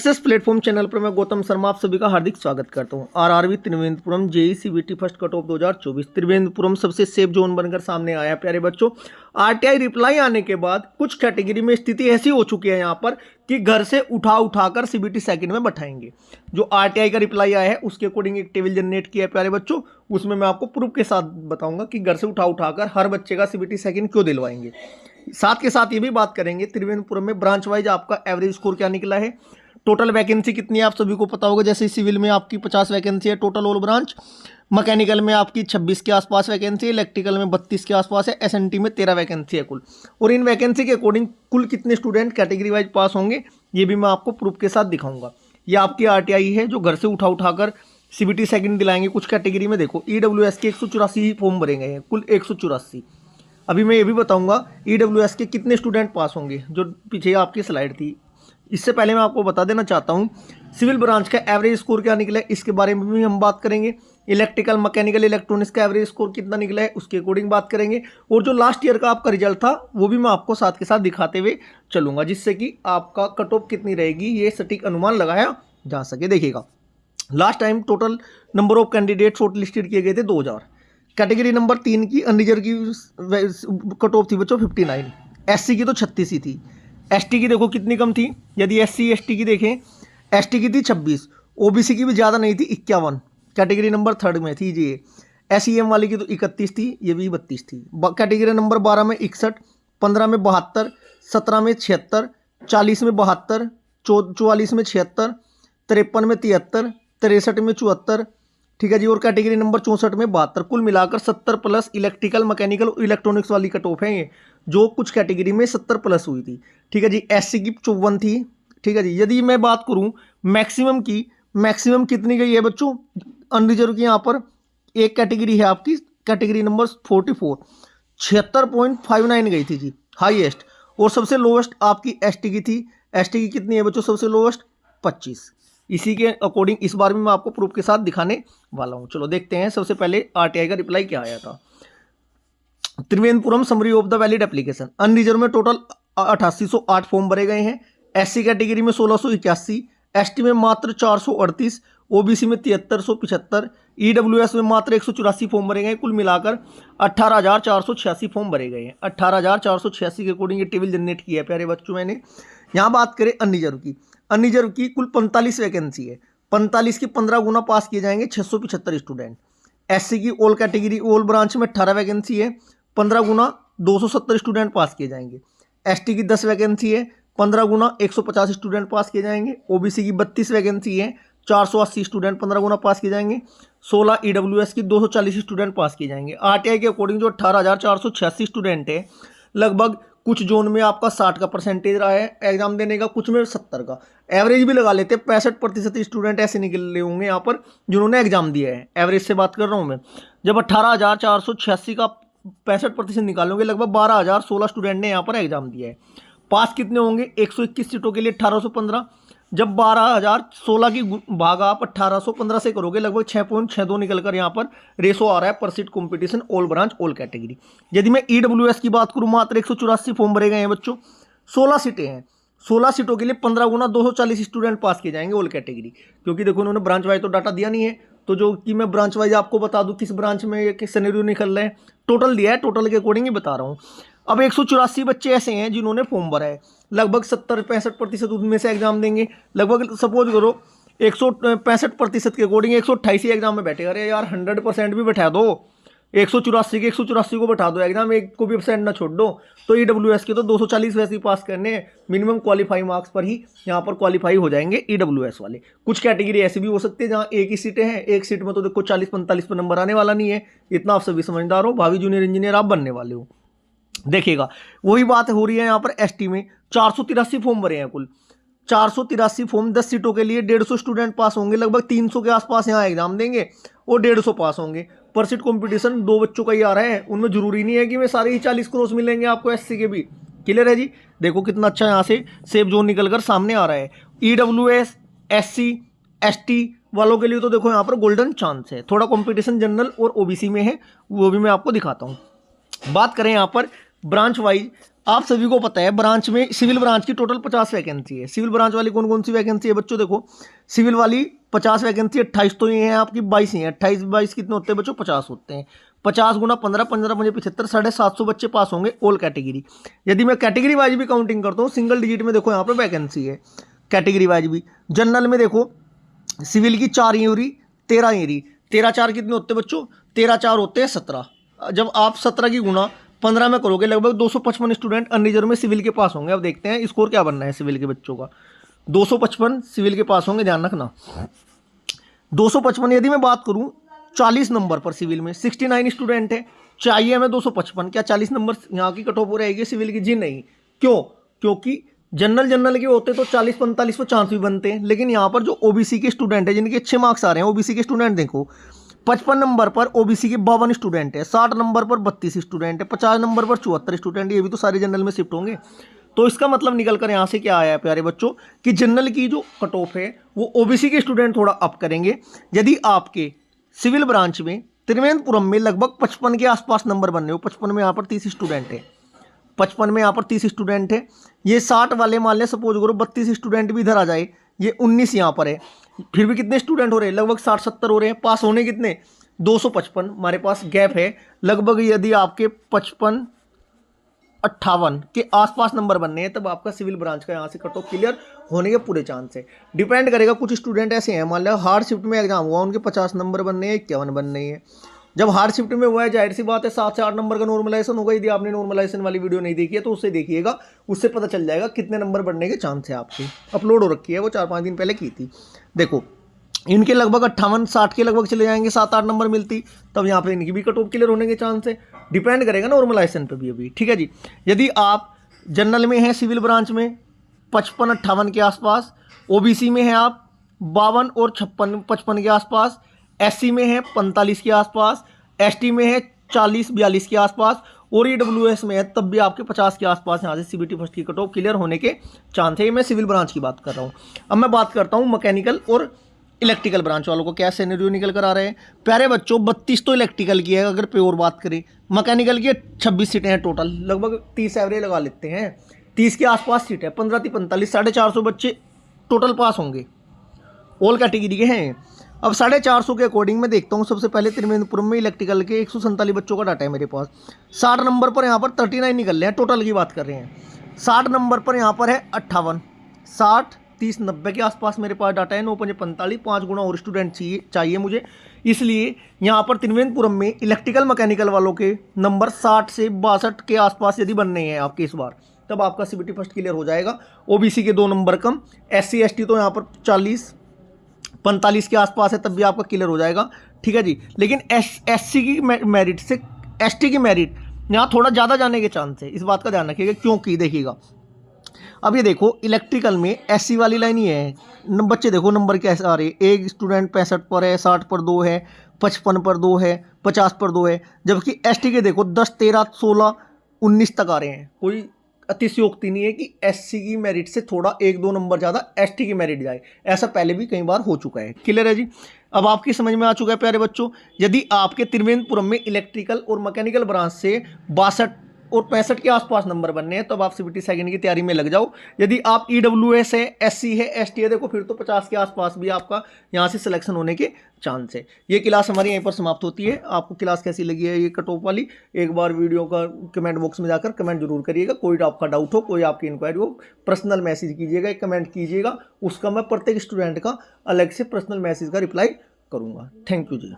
Success platform channel पर मैं गौतम शर्मा आप सभी का हार्दिक स्वागत करता हूं। RRB Trivendrapuram JE CBT first cut off 2024 Trivendrapuram सबसे सेफ जोन बनकर सामने आया। प्यारे बच्चों, आरटीआई रिप्लाई आने के बाद कुछ कैटेगरी में स्थिति ऐसी हो चुकी है यहाँ पर कि घर से उठाकर सीबीटी सेकंड में बैठाएंगे। जो आरटीआई का रिप्लाई आया है उसके अकॉर्डिंग एक टेबल जनरेट किया है प्यारे बच्चों, उसमें मैं आपको प्रूफ के साथ बताऊंगा कि घर से उठाकर हर बच्चे का सीबीटी सेकंड क्यों दिलवाएंगे। साथ के साथ ये भी बात करेंगे त्रिवेंद्रपुरम में ब्रांच वाइज आपका एवरेज स्कोर क्या निकला है, टोटल वैकेंसी कितनी है आप सभी को पता होगा। जैसे सिविल में आपकी 50 वैकेंसी है टोटल ऑल ब्रांच, मैकेनिकल में आपकी 26 के आसपास वैकेंसी है, इलेक्ट्रिकल में 32 के आसपास है, एसएनटी में 13 वैकेंसी है कुल। और इन वैकेंसी के अकॉर्डिंग कुल कितने स्टूडेंट कैटेगरी वाइज पास होंगे ये भी मैं आपको प्रूफ के साथ दिखाऊंगा। ये आपकी आरटीआई है जो घर से उठाकर सीबीटी सेकंड दिलाएंगे। कुछ कैटेगरी में देखो ईडब्ल्यूएस के 184 फॉर्म भरे गए हैं, कुल 184। अभी मैं ये भी बताऊंगा ईडब्ल्यूएस के कितने स्टूडेंट पास होंगे, जो पीछे आपकी स्लाइड थी। इससे पहले मैं आपको बता देना चाहता हूं सिविल ब्रांच का एवरेज स्कोर क्या निकला है, इसके बारे में भी हम बात करेंगे। इलेक्ट्रिकल, मैकेनिकल, इलेक्ट्रॉनिक्स का एवरेज स्कोर कितना निकला है उसके अकॉर्डिंग बात करेंगे। और जो लास्ट ईयर का आपका रिजल्ट था वो भी मैं आपको साथ के साथ दिखाते हुए चलूंगा, जिससे कि आपका कट ऑफ कितनी रहेगी ये सटीक अनुमान लगाया जा सके। देखिएगा, last time total number of candidate short listed किए गए थे 2000। कैटेगरी नंबर 3 की अनरिजर्व की कट ऑफ थी बच्चों 59, एससी की तो 36 ही थी। एसटी की देखो कितनी कम थी, यदि एससी एसटी की देखें एसटी की थी 26, ओबीसी की भी ज़्यादा नहीं थी 51, कैटेगरी नंबर 3 में थी जी। एसईएम वाली की तो 31 थी, ये भी 32 थी। कैटेगरी नंबर 12 में 61, 15 में 72, 17 में 76, 40 में 72, 44 में 76, 53 में 73, 63 में 74, ठीक है जी। और कैटेगरी नंबर 64 में 72, कुल मिलाकर 70 प्लस इलेक्ट्रिकल, मैकेनिकल, इलेक्ट्रॉनिक्स वाली कट ऑफ है ये, जो कुछ कैटेगरी में 70 प्लस हुई थी। ठीक है जी। एससी की 54 थी। ठीक है जी। यदि मैं बात करूं मैक्सिमम की, मैक्सिमम कितनी गई है बच्चों अनरिजर्व की, यहाँ पर एक कैटेगरी है आपकी कैटेगरी नंबर 44, 76.59 गई थी जी हाईएस्ट। और सबसे लोवेस्ट आपकी एसटी की थी। एसटी की कितनी है बच्चों सबसे लोवेस्ट 25। इसी के अकॉर्डिंग इस बार भी मैं आपको प्रूफ के साथ दिखाने वाला हूं। चलो देखते हैं सबसे पहले आरटीआई का रिप्लाई क्या आया था। Trivendrapuram summary of the valid application, unreserve में टोटल 8808 फॉर्म भरे गए हैं। एससी कैटेगरी में 1681, एसटी में मात्र 438, ओबीसी में 7375, ईडब्ल्यूएस में मात्र 184 फॉर्म भरे गए। कुल मिलाकर 18486 फॉर्म भरे गए हैं। 18486 के अकॉर्डिंग ये टेबल जनरेट किया है प्यारे बच्चों मैंने। यहाँ बात करें अनरिजर्व की, अनरिजर्व की कुल 45 वैकेंसी है। 45 की 15 गुना पास किए जाएंगे 675 स्टूडेंट। एससी की ऑल कैटेगरी ऑल ब्रांच में 18 वैकेंसी है, 15 गुना 270 स्टूडेंट पास किए जाएंगे। एसटी की 10 वैकेंसी है, 15 गुना 150 स्टूडेंट पास किए जाएंगे। ओबीसी की 32 वैकेंसी है, 480 स्टूडेंट 15 गुना पास किए जाएंगे। 16 ईडब्ल्यूएस की 240 स्टूडेंट पास किए जाएंगे। आरटीआई के अकॉर्डिंग जो 18,486 स्टूडेंट है, लगभग कुछ जोन में आपका 60 का परसेंटेज रहा है एग्जाम देने का, कुछ में 70 का। एवरेज भी लगा लेते, 65% स्टूडेंट ऐसे निकले होंगे यहाँ पर जिन्होंने एग्जाम दिया है। एवरेज से बात कर रहा हूँ मैं। जब 18,486 का 65% निकालोगे, लगभग 12,016 स्टूडेंट ने यहाँ पर एग्जाम दिया है। पास कितने होंगे 121 सीटों के लिए 1815। जब 12,016 की भागा आप 1815 से करोगे, लगभग 6.62 निकलकर यहाँ पर रेशो आ रहा है पर seat competition all branch all category. यदि मैं ईडब्ल्यूएस की बात करूँ, मात्र 184 फॉर्म भरे गए हैं बच्चों, 16 सीटें हैं। 16 सीटों के लिए 15 गुना 240 स्टूडेंट पास किए जाएंगे ऑल कैटेगरी। क्योंकि देखो उन्होंने ब्रांच वाइज तो डाटा दिया नहीं है, तो जो कि मैं ब्रांच वाइज आपको बता दूं किस ब्रांच में किस सिनेरियो निकल रहे हैं, टोटल दिया है, टोटल के अकॉर्डिंग ही बता रहा हूँ। अब 184 बच्चे ऐसे हैं जिन्होंने फॉर्म भरा है, लगभग 70-65% उनमें से एग्जाम देंगे। लगभग सपोज करो 165% के अकॉर्डिंग 128 एग्जाम में बैठेगा। अरे यार 100% भी बैठा दो, 184 के 184 को बैठा दो एग्जाम, एक को भी परसेंट ना छोड़ दो। तो ईडब्ल्यूएस के तो 240 वैसे ही पास करने हैं, मिनिमम क्वालिफाई मार्क्स पर ही यहाँ पर क्वालिफाई हो जाएंगे ईडब्ल्यूएस वाले। कुछ कैटेगरी ऐसी भी हो सकती है जहाँ एक ही सीटें हैं, एक सीट में तो देखो 40-45 पर नंबर आने वाला नहीं है। इतना आप सभी समझदार हो, भावी जूनियर इंजीनियर आप बनने वाले हो। देखिएगा वही बात हो रही है यहाँ पर एसटी में 483 फॉर्म भरे हैं कुल। 483 फॉर्म, 10 सीटों के लिए 150 स्टूडेंट पास होंगे। लगभग 300 के आसपास यहाँ एग्जाम देंगे और 150 पास होंगे। पर सीट कॉम्पिटिशन 2 बच्चों का ही आ रहा है, उनमें जरूरी नहीं है कि मैं सारे ही 40 क्रॉस मिलेंगे आपको। एससी के भी क्लियर है जी। देखो कितना अच्छा यहाँ से सेफ जोन निकलकर सामने आ रहा है। ईडब्ल्यूएस, एससी, एसटी वालों के लिए तो देखो यहाँ पर गोल्डन चांस है। थोड़ा कॉम्पिटिशन जनरल और ओबीसी में है, वो भी मैं आपको दिखाता हूँ। बात करें यहाँ पर ब्रांच वाइज आप सभी को पता है ब्रांच में, सिविल ब्रांच की टोटल 50 वैकेंसी है। सिविल ब्रांच वाली कौन कौन सी वैकेंसी है बच्चों? देखो सिविल वाली 50 वैकेंसी, 28 तो ये है आपकी, 22 ही है। 28 22 कितने होते हैं बच्चों? 50 होते हैं। 50 गुना 15, 15 मुझे 75, 750 बच्चे पास होंगे ऑल कैटेगरी। यदि मैं कैटेगरी वाइज भी काउंटिंग करता हूँ, सिंगल डिजिट में देखो यहाँ पर वैकेंसी है कैटेगरी वाइज भी। जनरल में देखो सिविल की 4 ही हो रही, 13 ही रही। 13 4 कितने होते हैं बच्चों? 13 4 होते हैं 17। जब आप 17 की गुना 15 में करोगे, लगभग 255 स्टूडेंट अनरिजर्व में सिविल के पास होंगे। अब देखते हैं स्कोर क्या बनना है सिविल के बच्चों का। 255 सिविल के पास होंगे, ध्यान रखना। 255 यदि मैं बात करूं 40 नंबर पर सिविल में 69 स्टूडेंट है, चाहिए हमें 255। क्या 40 नंबर यहाँ की कट ऑफ हो रहेगी सिविल की? जी नहीं। क्यों? क्योंकि जनरल के होते तो 40 45 पर चांस भी बनते हैं, लेकिन यहाँ पर जो ओबीसी के स्टूडेंट है जिनके अच्छे मार्क्स आ रहे हैं, ओबीसी के स्टूडेंट देखो 55 नंबर पर ओबीसी के 52 स्टूडेंट है, 60 नंबर पर 32 स्टूडेंट है, 50 नंबर पर 74 स्टूडेंट। ये भी तो सारे जनरल में शिफ्ट होंगे। तो इसका मतलब निकल कर यहाँ से क्या आया है प्यारे बच्चों, कि जनरल की जो कट ऑफ है वो ओबीसी के स्टूडेंट थोड़ा अप करेंगे। यदि आपके सिविल ब्रांच में त्रिवेंद्रपुरम में लगभग 55 के आसपास नंबर बनने हो, 55 में यहाँ पर 30 स्टूडेंट है, 55 में यहाँ पर 30 स्टूडेंट है, ये 60 वाले मान लें सपोज करो 32 स्टूडेंट भी इधर आ जाए, ये 19 यहाँ पर है, फिर भी कितने स्टूडेंट हो रहे हैं? लगभग 60-70 हो रहे हैं। पास होने कितने? 255। हमारे पास गैप है लगभग, यदि आपके 55-58 के आसपास नंबर बनने हैं तब आपका सिविल ब्रांच का यहाँ से कट ऑफ क्लियर होने के पूरे चांस है। डिपेंड करेगा, कुछ स्टूडेंट ऐसे हैं मान लो हार्ड शिफ्ट में एग्जाम हुआ, उनके 50 नंबर बनने हैं, 51 बनने हैं। जब हार्ड शिफ्ट में हुआ है जाहिर सी बात है 7 से 8 नंबर का नॉर्मलाइजेशन होगा। यदि आपने नॉर्मलाइजेशन वाली वीडियो नहीं देखी है तो उससे देखिएगा, उससे पता चल जाएगा कितने नंबर बढ़ने के चांस है आपके। अपलोड हो रखी है, वो 4-5 दिन पहले की थी। देखो इनके लगभग 58-60 के लगभग चले जाएंगे, 7-8 नंबर मिलती, तब यहाँ पे इनकी भी कट ऑफ क्लियर होने के चांस है। डिपेंड करेगा नॉर्मलाइजेशन पे भी अभी, ठीक है जी। यदि आप जनरल में हैं सिविल ब्रांच में 55-58 के आसपास, ओबीसी में हैं आप 52 और 56-55 के आसपास, एससी में है 45 के आसपास, एसटी में है 40-42 के आसपास, और ईडब्ल्यूएस में है तब भी आपके 50 के आसपास यहाँ से सीबीटी फर्स्ट की कट ऑफ क्लियर होने के चांस है। ये मैं सिविल ब्रांच की बात कर रहा हूँ। अब मैं बात करता हूँ मैकेनिकल और इलेक्ट्रिकल ब्रांच वालों को क्या सिनेरियो निकल कर आ रहे हैं। प्यारे बच्चों 32 तो इलेक्ट्रिकल की है, अगर प्योर बात करें। मैकेनिकल की 26 सीटें हैं टोटल, लगभग 30 एवरेज लगा लेते हैं, 30 के आसपास सीट है। 15-45 450 बच्चे टोटल पास होंगे, ऑल कैटेगरी के हैं। अब 450 के अकॉर्डिंग मैं देखता हूँ। सबसे पहले त्रिवेंद्रपुरम में इलेक्ट्रिकल के 147 बच्चों का डाटा है मेरे पास। 60 नंबर पर यहाँ पर 39 निकल रहे हैं, टोटल की बात कर रहे हैं। 60 नंबर पर यहाँ पर है 58, 60 30 90 के आसपास मेरे पास डाटा है। 9-5 45, 5 गुना और स्टूडेंट चाहिए मुझे, इसलिए यहाँ पर त्रिवेंद्रपुरम में इलेक्ट्रिकल मैकेनिकल वालों के नंबर 60 से 62 के आसपास यदि बनने हैं आपके इस बार, तब आपका सीबीटी फर्स्ट क्लियर हो जाएगा। ओबीसी के 2 नंबर कम, एससी एसटी तो यहाँ पर 40-45 के आसपास है, तब भी आपका क्लियर हो जाएगा, ठीक है जी। लेकिन एससी की मेरिट से एसटी की मेरिट यहाँ थोड़ा ज़्यादा जाने के चांस है, इस बात का ध्यान रखिएगा। क्योंकि देखिएगा अब ये देखो इलेक्ट्रिकल में एससी वाली लाइन ही है, बच्चे देखो नंबर कैसे आ रहे हैं। एक स्टूडेंट 65 पर है, 60 पर 2 है, 55 पर 2 है, 50 पर 2 है। जबकि एसटी के देखो 10 13 16 19 तक आ रहे हैं। कोई अतिशयोक्ति नहीं है कि एससी की मेरिट से थोड़ा 1-2 नंबर ज़्यादा एसटी की मेरिट जाए, ऐसा पहले भी कई बार हो चुका है। क्लियर है जी। अब आपकी समझ में आ चुका है प्यारे बच्चों। यदि आपके त्रिवेंद्रपुरम में इलेक्ट्रिकल और मैकेनिकल ब्रांच से 62 और 65 के आसपास नंबर बनने हैं, तब आप सीबीटी सेकंड की तैयारी में लग जाओ। यदि आप ईडब्ल्यूएस है, एससी है, एसटी है, देखो फिर तो 50 के आसपास भी आपका यहाँ से सिलेक्शन होने के चांस है। ये क्लास हमारी यहीं पर समाप्त होती है। आपको क्लास कैसी लगी है ये कट ऑफ वाली, एक बार वीडियो का कमेंट बॉक्स में जाकर कमेंट जरूर करिएगा। कोई आपका डाउट हो, कोई आपकी इंक्वायरी हो, पर्सनल मैसेज कीजिएगा, एक कमेंट कीजिएगा, उसका मैं प्रत्येक स्टूडेंट का अलग से पर्सनल मैसेज का रिप्लाई करूँगा। Thank you ji.